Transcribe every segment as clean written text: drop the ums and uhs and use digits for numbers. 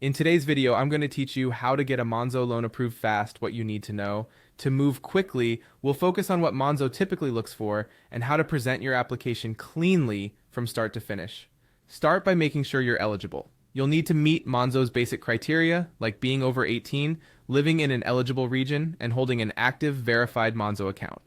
In today's video, I'm going to teach you how to get a Monzo loan approved fast, what you need to know. To move quickly, we'll focus on what Monzo typically looks for and how to present your application cleanly from start to finish. Start by making sure you're eligible. You'll need to meet Monzo's basic criteria, like being over 18, living in an eligible region, and holding an active, verified Monzo account.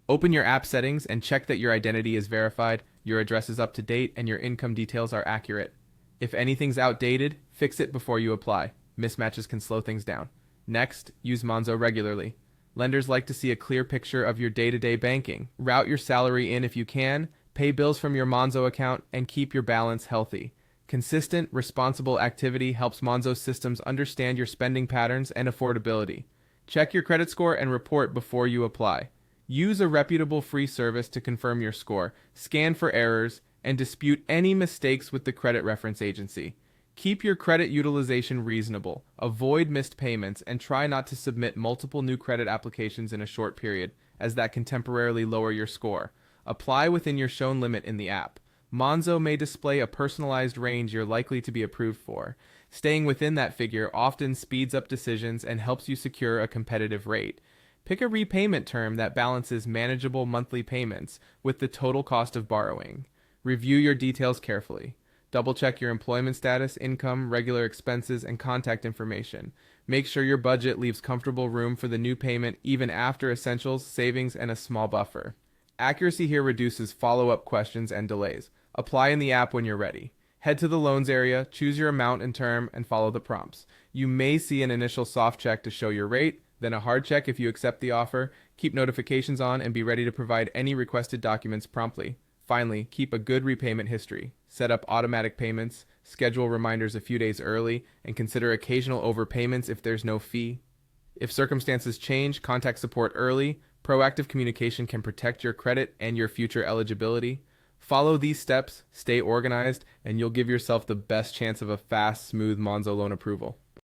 Open your app settings and check that your identity is verified, your address is up to date, and your income details are accurate. If anything's outdated, fix it before you apply. Mismatches can slow things down. Next, use Monzo regularly. Lenders like to see a clear picture of your day-to-day banking. Route your salary in if you can, pay bills from your Monzo account, and keep your balance healthy. Consistent, responsible activity helps Monzo systems understand your spending patterns and affordability. Check your credit score and report before you apply. Use a reputable free service to confirm your score, scan for errors, and dispute any mistakes with the credit reference agency. Keep your credit utilization reasonable, avoid missed payments, and try not to submit multiple new credit applications in a short period, as that can temporarily lower your score. Apply within your shown limit in the app. Monzo may display a personalized range you're likely to be approved for. Staying within that figure often speeds up decisions and helps you secure a competitive rate. Pick a repayment term that balances manageable monthly payments with the total cost of borrowing. Review your details carefully. Double-check your employment status, income, regular expenses, and contact information. Make sure your budget leaves comfortable room for the new payment even after essentials, savings, and a small buffer. Accuracy here reduces follow-up questions and delays. Apply in the app when you're ready. Head to the loans area, choose your amount and term, and follow the prompts. You may see an initial soft check to show your rate, then a hard check if you accept the offer. Keep notifications on and be ready to provide any requested documents promptly. Finally, keep a good repayment history. Set up automatic payments, schedule reminders a few days early, and consider occasional overpayments if there's no fee. If circumstances change, contact support early. Proactive communication can protect your credit and your future eligibility. Follow these steps, stay organized, and you'll give yourself the best chance of a fast, smooth Monzo loan approval.